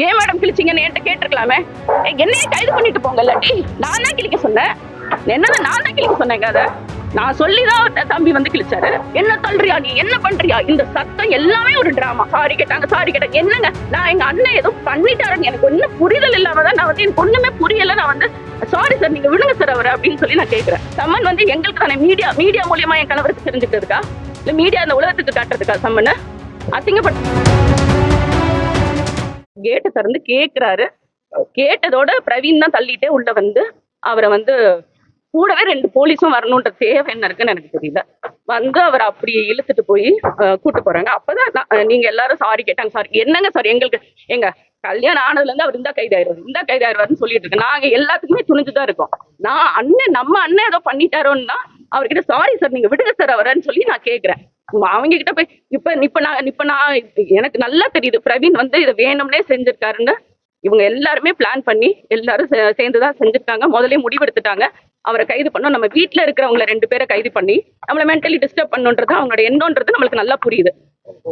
ஏன் மேடம் கிழிச்சிங்கன்னு என்கிட்ட கேட்டிருக்கலாமே. என்னையே கைது பண்ணிட்டு போங்க, இல்லாட்டி நான் தான் கிழிக்க சொன்னேன். என்னதான் நான் தான் கிழிக்க சொன்னேங்க. அதை நான் சொல்லிதான் தம்பி வந்து கிழிச்சாரு. என்ன தள்ளுறியா, நீ என்ன பண்றியா, இந்த சத்தம் எல்லாமே ஒரு டிராமா. சாரி கேட்டாங்க என்னங்க, நான் எங்க அண்ணன் ஏதோ பண்ணிட்டாருங்க, எனக்கு ஒன்னும் புரிதல் இல்லாமதான் நான் வந்து எனக்கு ஒண்ணுமே புரியல. நான் வந்து சாரி சார், நீங்க விடுங்க சார் அவரை அப்படின்னு சொல்லி நான் கேட்கிறேன். சம்மன் வந்து எங்களுக்கு தானே மீடியா மூலியமா என் கணவருக்கு தெரிஞ்சுக்கிறதுக்கா, இல்ல மீடியா அந்த உலகத்துக்கு காட்டுறதுக்கா சம்மன் அசிங்கப்பட்ட கேட்டை திறந்து கேட்கிறாரு. கேட்டதோட பிரவீன் தான் தள்ளிட்டே உள்ள வந்து அவரை வந்து கூடவே 2 போலீஸும் வரணும்ன்ற தேவை என்ன இருக்குன்னு எனக்கு தெரியல. வந்து அவர் அப்படியே இழுத்துட்டு போய் கூட்டு போறாங்க. அப்பதான் நீங்க எல்லாரும் சாரி கேட்டாங்க. சாரி என்னங்க சாரி, எங்களுக்கு எங்க கல்யாணம் ஆனதுல இருந்து அவர் இந்த கைதாயிருவாருன்னு சொல்லிட்டு இருக்கு. நாங்க எல்லாத்துக்குமே துணிஞ்சுதான் இருக்கோம். நம்ம அண்ணன் ஏதோ பண்ணிட்டாரோன்னா அவர்கிட்ட சாரி சார் நீங்க விடுங்க சார் அவரன்னு சொல்லி நான் கேட்கிறேன். அவங்க கிட்ட போய் இப்ப நான் எனக்கு நல்லா தெரியுது பிரவீன் வந்து இதை வேணும்னே செஞ்சிருக்காருன்னு. இவங்க எல்லாருமே பிளான் பண்ணி எல்லாரும் சேர்ந்துதான் செஞ்சிருக்காங்க. முதலே முடிவெடுத்துட்டாங்க அவரை கைது பண்ணோம். நம்ம வீட்டுல இருக்கிறவங்களை 2 பேரை கைது பண்ணி நம்மள மென்டலி டிஸ்டர்ப் பண்ணுன்றது அவங்களோட எண்ணம்ன்றது நம்மளுக்கு நல்லா புரியுது.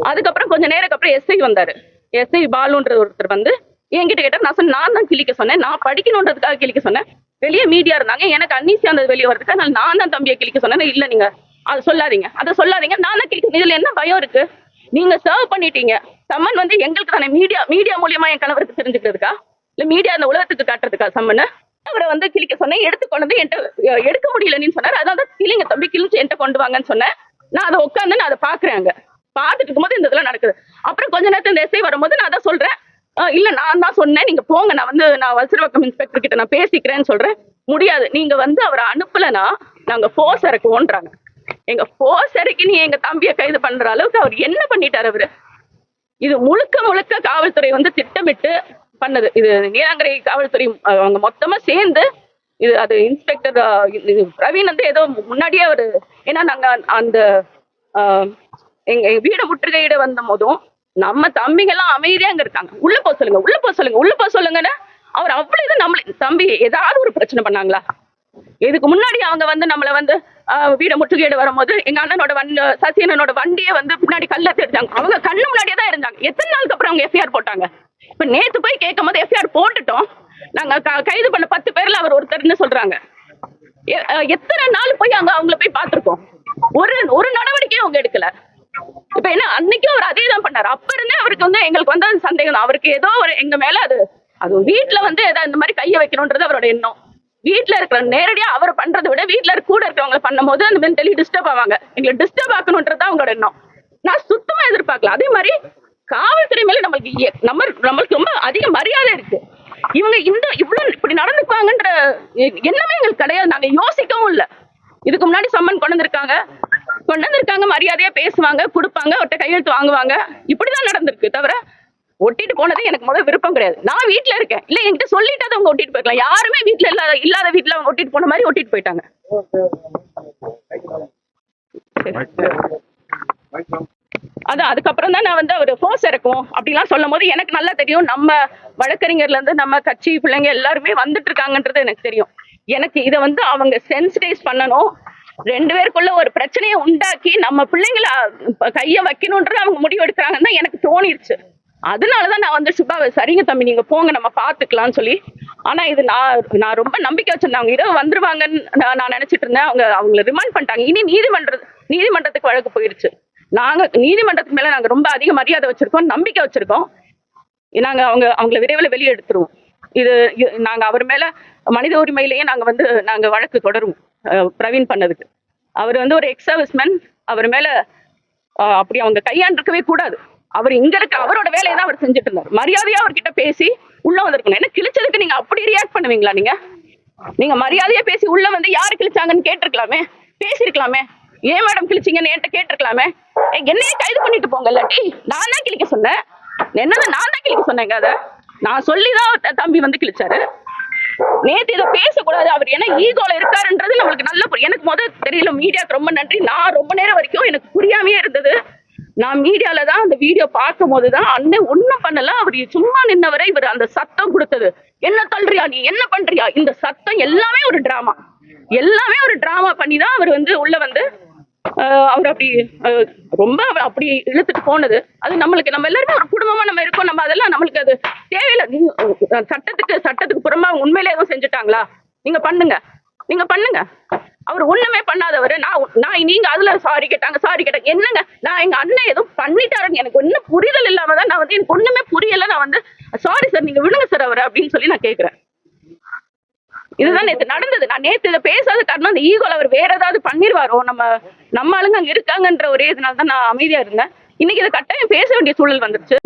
அதுக்கப்புறம் கொஞ்ச நேரம் அப்புறம் எஸ்ஐ வந்தாரு. எஸ்ஐ பாலுன்ற ஒருத்தர் வந்து என்கிட்ட கேட்டார். நான் தான் கிழிக்க சொன்னேன், நான் படிக்கணுன்றதுக்காக கிழிக்க சொன்னேன். வெளியே மீடியா இருந்தாங்க, எனக்கு அன்னீசியா அந்த வெளியே வரதுக்கு நான் தான் தம்பியை கிழிக்க சொன்னேன். இல்ல நீங்க அதை சொல்லாதீங்க, நான் தான் கிழிக்க. இதுல என்ன பயம் இருக்கு, நீங்க சர்வ் பண்ணிட்டீங்க. சம்மன் வந்து எங்களுக்கு தானே மீடியா மூலியமா என் கணவருக்கு தெரிஞ்சுக்கிறதுக்கா, இல்ல மீடியா அந்த உலகத்துக்கு காட்டுறதுக்கா சம்மன் அவரை வந்து கிழிக்க சொன்னேன். எடுத்து கொண்டு வந்து என்கிட்ட எடுக்க முடியலன்னு சொன்னார். அதான் கிளிங்க தம்பி கிழிச்சு என்கிட்ட கொண்டு வாங்கன்னு சொன்னேன். நான் அதை உட்காந்து நான் அதை பாக்குறேன். பார்த்துட்டு இருக்கும்போது இந்த இதெல்லாம் நடக்குது. அப்புறம் கொஞ்ச நேரத்துல இந்த எஸ்ஐ வரும்போது நான் அதான் சொல்றேன், இல்ல நான் தான் சொன்னேன், நீங்க போங்க, நான் வல்சரவாக்கம் இன்ஸ்பெக்டர் கிட்ட நான் பேசிக்கிறேன்னு சொல்றேன். முடியாது, நீங்க வந்து அவரை அனுப்பலன்னா நாங்க போர்ஸ் இறக்குவோன்றாங்க. எங்க போர்ஸ் இறக்கி நீ எங்க தம்பியை கைது பண்ற அளவுக்கு அவர் என்ன பண்ணிட்டாரு அவரு. இது முழுக்க காவல்துறை வந்து திட்டமிட்டு பண்ணது. இது நீலாங்கரை காவல்துறை அவங்க மொத்தமா சேர்ந்து இது அது இன்ஸ்பெக்டர் பிரவீன் வந்து ஏதோ முன்னாடியே அவரு, ஏன்னா நாங்க அந்த எங்க வீட முற்றுகையிட வந்த போதும் நம்ம தம்பிங்க எல்லாம் அமைதியா அங்க இருக்காங்க. உள்ள போக சொல்லுங்கன்னு அவர் அவ்வளவு இது நம்மள தம்பி ஏதாவது ஒரு பிரச்சனை பண்ணாங்களா? இதுக்கு முன்னாடி அவங்க வந்து நம்மள வந்து வீட முற்றுகையிட வரும்போது எங்க அண்ணனோட சசியனோட வண்டியை வந்து பின்னாடி கல்ல தெரிஞ்சாங்க. அவங்க கண்ணு முன்னாடியே தான் இருந்தாங்க. எத்தனை நாளுக்கு அப்புறம் அவங்க எஃப்ஐஆர் போட்டாங்க? இப்ப நேத்து போய் கேட்கும் போது எஃப்ஐஆர் போட்டுட்டோம், நாங்க கைது பண்ண 10 பேர்ல அவர் ஒருத்தர்னு சொல்றாங்க. எத்தனை நாள் போய் அவங்கள போய் பார்த்திருக்கோம், ஒரு நடவடிக்கையும் அவங்க எடுக்கல. இப்ப என்ன அன்னைக்கும் அவர் அதே தான் பண்ணாரு. அப்ப இருந்தே அவருக்கு வந்து எங்களுக்கு வந்து சந்தேகம், அவருக்கு ஏதோ ஒரு எங்க மேல அது வீட்டுல வந்து ஏதாவது இந்த மாதிரி கையை வைக்கணும்ன்றது அவரோட எண்ணம். வீட்டுல இருக்கிற நேரடியா அவர் பண்றதை விட வீட்டுல கூட இருக்கிறவங்க பண்ணும் போது அந்த மென்டலி டிஸ்டர்ப் ஆவாங்க. எங்களை டிஸ்டர்ப் ஆக்கணும்ன்றது அவங்களோட எண்ணம். நான் சுத்தமா எதிர்பார்க்கல. அதே மாதிரி காவல்துறை மேல நம்மளுக்கு ரொம்ப அதிக மரியாதை இருக்கு. இவங்க இவ்வளவு இப்படி நடந்துக்குவாங்கன்ற எண்ணமே எங்களுக்கு கிடையாது. நாங்க யோசிக்கவும் இல்லை. இதுக்கு முன்னாடி சம்மன் கொண்டு வந்திருக்காங்க, மரியாதையா பேசுவாங்க, கொடுப்பாங்க, ஒட்ட கையெழுத்து வாங்குவாங்க. இப்படிதான் நடந்திருக்கு. தவிர ஒட்டிட்டு போனது எனக்கு முதல் விருப்பம் கிடையாது. நான் வீட்டுல இருக்கேன், இல்ல என்கிட்ட சொல்லிட்டு அவங்க ஒட்டிட்டு போயிருக்கலாம். யாருமே வீட்டுல இல்லாத வீட்டுல அவங்க ஒட்டிட்டு போன மாதிரி ஒட்டிட்டு போயிட்டாங்க. அதான் அதுக்கப்புறம் தான் நான் வந்து அவர் போர்ஸ் இறக்கும் அப்படிலாம் சொல்லும் போது எனக்கு நல்லா தெரியும், நம்ம வழக்கறிஞர்ல இருந்து நம்ம கட்சி பிள்ளைங்க எல்லாருமே வந்துட்டு இருக்காங்கன்றது எனக்கு தெரியும். எனக்கு இதை வந்து அவங்க சென்சிடைஸ் பண்ணணும், 2 பேருக்குள்ள ஒரு பிரச்சனையை உண்டாக்கி நம்ம பிள்ளைங்களை கைய வைக்கணும்ன்றது அவங்க முடிவு எடுக்கிறாங்கன்னு தான் எனக்கு தோணிருச்சு. அதனாலதான் நான் வந்து சுபாவை சரிங்க தம்பி நீங்க போங்க நம்ம பாத்துக்கலாம்னு சொல்லி. ஆனா இது நான் ரொம்ப நம்பிக்கை வச்சிருந்தேன். அவங்க இரவு வந்துருவாங்கன்னு நான் நினைச்சிட்டு இருந்தேன். அவங்கள ரிமாண்ட் பண்ணிட்டாங்க. இனி நீதிமன்றத்துக்கு வழக்கு போயிருச்சு. நாங்க நீதிமன்றத்துக்கு மேல நாங்க ரொம்ப அதிக மரியாதை வச்சிருக்கோம், நம்பிக்கை வச்சிருக்கோம். நாங்க அவங்களை விரைவில் வெளியே எடுத்துருவோம். இது நாங்க அவர் மேல மனித உரிமையிலேயே நாங்க வழக்கு தொடருவோம். பிரவீன் பண்ணதுக்கு அவர் வந்து ஒரு எக்ஸ் சர்வீஸ்மேன். அவர் மேல அப்படி அவங்க கையாண்டிருக்கவே கூடாது. அவர் இங்க இருக்க அவரோட வேலையை தான் அவர் செஞ்சுட்டு இருந்தார். மரியாதையா அவர்கிட்ட பேசி உள்ள வந்திருக்கணும். என்ன கிழிச்சதுக்கு நீங்க அப்படி ரியாக்ட் பண்ணுவீங்களா? நீங்க மரியாதையா பேசி உள்ள வந்து யாரு கிழிச்சாங்கன்னு கேட்டிருக்கலாமே, பேசிருக்கலாமே. ஏன் மேடம் கிழிச்சிங்கன்னு என்கிட்ட கேட்டிருக்கலாமே. என்னையே கைது பண்ணிட்டு போங்க, இல்லாட்டி நான் தான் கிழிக்க சொன்னேன். நான் தான் கிழிக்க சொன்னேங்க. அதை நான் சொல்லிதான் தம்பி வந்து கிழிச்சாரு. நேத்து இதை பேசக்கூடாது, அவர் ஏன்னா ஈகோல இருக்காருன்றது நம்மளுக்கு நல்ல எனக்கு முதல் தெரியல. மீடியாவுக்கு ரொம்ப நன்றி. நான் ரொம்ப நேரம் வரைக்கும் எனக்கு புரியாமையே இருந்தது. நான் மீடியால தான் அந்த வீடியோ பார்க்கும் போதுதான் அண்ணன் ஒண்ணும் பண்ணல, அவர் சும்மா நின்னவரை இவர் அந்த சத்தம் கொடுத்தது. என்ன தள்ளுறியா, நீ என்ன பண்றியா, இந்த சத்தம் எல்லாமே ஒரு டிராமா பண்ணி தான் அவர் வந்து உள்ள வந்து அவர் அப்படி ரொம்ப அப்படி இழுத்துட்டு போனது, அது நம்மளுக்கு நம்ம எல்லாருமே ஒரு குடும்பமா நம்ம இருக்கோம். நம்ம அதெல்லாம் நம்மளுக்கு அது தேவையில்லை. சட்டத்துக்கு புறமா அவங்க உண்மையிலே எதுவும் செஞ்சுட்டாங்களா? நீங்க பண்ணுங்க, நீங்க பண்ணுங்க. அவர் ஒண்ணுமே பண்ணாதவர். நீங்க அதுல சாரி கேட்டாங்க என்னங்க? நான் எங்க அண்ணன் ஏதோ பண்ணிட்டாருன்னு எனக்கு ஒன்னும் புரிதல் இல்லாம தான் நான் வந்து எனக்கு ஒண்ணுமே புரியல. நான் வந்து சாரி சார், நீங்க விடுங்க சார் அவரை அப்படின்னு சொல்லி நான் கேட்கிறேன். இதுதான் நேத்து நடந்தது. நான் நேத்து இதை பேசாத காரணம் அந்த ஈகோல அவர் வேற ஏதாவது பண்ணிருவாரோ, நம்ம ஆளுங்க அங்க இருக்காங்கன்ற ஒரே இதனால தான் நான் அமைதியா இருந்தேன். இன்னைக்கு இதை கட்டாயம் பேச வேண்டிய சூழல் வந்துருச்சு.